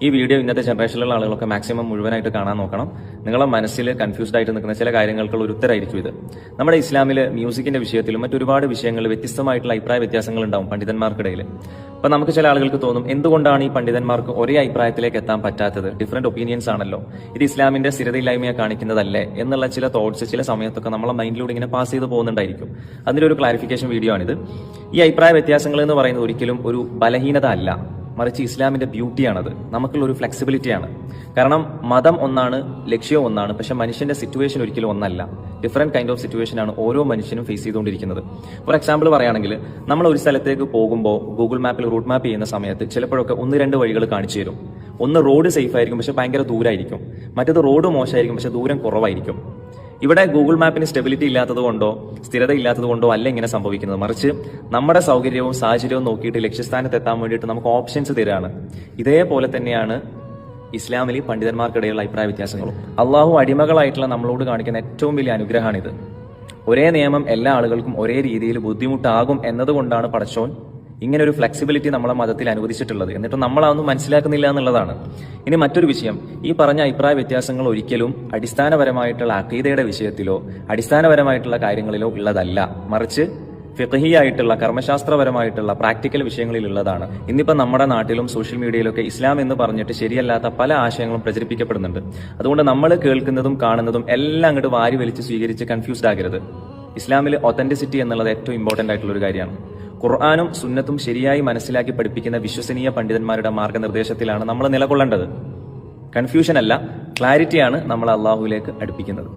ഈ വീഡിയോ ഇന്നത്തെ ജനറേഷനിലുള്ള ആളുകളൊക്കെ മാക്സിമം മുഴുവനായിട്ട് കാണാൻ നോക്കണം. നിങ്ങളെ മനസ്സിൽ കൺഫ്യൂസ്ഡ് ആയിട്ട് നിൽക്കുന്ന ചില കാര്യങ്ങൾക്കുള്ള ഒരു ഉത്തരമായിരിക്കും ഇത്. നമ്മുടെ ഇസ്ലാമിൽ മ്യൂസിക്കിന്റെ വിഷയത്തിലും മറ്റൊരുപാട് വിഷയങ്ങളിൽ വ്യത്യസ്തമായിട്ടുള്ള അഭിപ്രായ വ്യത്യാസങ്ങൾ ഉണ്ടാവും പണ്ഡിതന്മാർക്കിടയിൽ. അപ്പൊ നമുക്ക് ചില ആളുകൾക്ക് തോന്നും, എന്തുകൊണ്ടാണ് ഈ പണ്ഡിതന്മാർക്ക് ഒരേ അഭിപ്രായത്തിലേക്ക് എത്താൻ പറ്റാത്തത്? ഡിഫറെന്റ് ഒപ്പീനിയൻസ് ആണല്ലോ, ഇത് ഇസ്ലാമിന്റെ സ്ഥിരതയില്ലായ്മയെ കാണിക്കുന്നതല്ലേ എന്നുള്ള ചില തോട്ട്സ് ചില സമയത്തൊക്കെ നമ്മളെ മൈൻഡിലൂടെ ഇങ്ങനെ പാസ് ചെയ്ത് പോകുന്നുണ്ടായിരിക്കും. അതിലൊരു ക്ലാരിഫിക്കേഷൻ വീഡിയോ ആണിത്. ഈ അഭിപ്രായ വ്യത്യാസങ്ങൾ എന്ന് പറയുന്നത് ഒരിക്കലും ഒരു ബലഹീനത അല്ല, മറിച്ച് ഇസ്ലാമിന്റെ ബ്യൂട്ടിയാണത്. നമുക്കുള്ള ഒരു ഫ്ലെക്സിബിലിറ്റിയാണ്. കാരണം മതം ഒന്നാണ്, ലക്ഷ്യവും ഒന്നാണ്, പക്ഷെ മനുഷ്യന്റെ സിറ്റുവേഷൻ ഒരിക്കലും ഒന്നല്ല. ഡിഫറെന്റ് കൈൻഡ് ഓഫ് സിറ്റുവേഷൻ ആണ് ഓരോ മനുഷ്യനും ഫേസ് ചെയ്തുകൊണ്ടിരിക്കുന്നത്. ഫോർ എക്സാമ്പിൾ പറയുകയാണെങ്കിൽ, നമ്മൾ ഒരു സ്ഥലത്തേക്ക് പോകുമ്പോൾ ഗൂഗിൾ മാപ്പിൽ റൂട്ട് മാപ്പ് ചെയ്യുന്ന സമയത്ത് ചിലപ്പോഴൊക്കെ 1-2 വഴികൾ കാണിച്ചു തരും. ഒന്ന് റോഡ് സേഫ് ആയിരിക്കും, പക്ഷെ ഭയങ്കര ദൂരമായിരിക്കും. മറ്റേത് റോഡ് മോശമായിരിക്കും, പക്ഷെ ദൂരം കുറവായിരിക്കും. ഇവിടെ ഗൂഗിൾ മാപ്പിന് സ്റ്റെബിലിറ്റി ഇല്ലാത്തത് കൊണ്ടോ സ്ഥിരത ഇല്ലാത്തത് കൊണ്ടോ അല്ല ഇങ്ങനെ സംഭവിക്കുന്നത്, മറിച്ച് നമ്മുടെ സൗകര്യവും സാഹചര്യവും നോക്കിയിട്ട് ലക്ഷ്യസ്ഥാനത്ത് എത്താൻ വേണ്ടിയിട്ട് നമുക്ക് ഓപ്ഷൻസ് തരാണ്. ഇതേപോലെ തന്നെയാണ് ഇസ്ലാമിലെ പണ്ഡിതന്മാർക്കിടയിലുള്ള അഭിപ്രായ വ്യത്യാസങ്ങളും. അള്ളാഹു അടിമകളായിട്ടുള്ള നമ്മളോട് കാണിക്കുന്ന ഏറ്റവും വലിയ അനുഗ്രഹമാണിത്. ഒരേ നിയമം എല്ലാ ആളുകൾക്കും ഒരേ രീതിയിൽ ബുദ്ധിമുട്ടാകും എന്നതുകൊണ്ടാണ് പടച്ചോൻ ഇങ്ങനെ ഒരു ഫ്ലെക്സിബിലിറ്റി നമ്മളെ മതത്തിൽ അനുവദിച്ചിട്ടുള്ളത്. എന്നിട്ട് നമ്മൾ അതൊന്നും മനസ്സിലാക്കുന്നില്ല എന്നുള്ളതാണ്. ഇനി മറ്റൊരു വിഷയം, ഈ പറഞ്ഞ അഭിപ്രായ വ്യത്യാസങ്ങൾ ഒരിക്കലും അടിസ്ഥാനപരമായിട്ടുള്ള അഖീദയുടെ വിഷയത്തിലോ അടിസ്ഥാനപരമായിട്ടുള്ള കാര്യങ്ങളിലോ ഉള്ളതല്ല, മറിച്ച് ഫിഖ്ഹിയായിട്ടുള്ള കർമ്മശാസ്ത്രപരമായിട്ടുള്ള പ്രാക്ടിക്കൽ വിഷയങ്ങളിൽ ഉള്ളതാണ്. ഇന്നിപ്പോൾ നമ്മുടെ നാട്ടിലും സോഷ്യൽ മീഡിയയിലൊക്കെ ഇസ്ലാം എന്ന് പറഞ്ഞിട്ട് ശരിയല്ലാത്ത പല ആശയങ്ങളും പ്രചരിപ്പിക്കപ്പെടുന്നുണ്ട്. അതുകൊണ്ട് നമ്മൾ കേൾക്കുന്നതും കാണുന്നതും എല്ലാം അങ്ങോട്ട് വാരി വലിച്ച് സ്വീകരിച്ച് കൺഫ്യൂസ്ഡ് ആകരുത്. ഇസ്ലാമിൽ ഒതന്റിസിറ്റി എന്നുള്ളത് ഏറ്റവും ഇമ്പോർട്ടന്റ് ആയിട്ടുള്ള ഒരു കാര്യമാണ്. ഖുർആനും സുന്നത്തും ശരിയായി മനസ്സിലാക്കി പഠിപ്പിക്കുന്ന വിശ്വസനീയ പണ്ഡിതന്മാരുടെ മാർഗനിർദ്ദേശത്തിലാണ് നമ്മൾ നിലകൊള്ളേണ്ടത്. കൺഫ്യൂഷൻ അല്ല, ക്ലാരിറ്റിയാണ് നമ്മൾ അള്ളാഹുവിലേക്ക് അടുപ്പിക്കുന്നത്.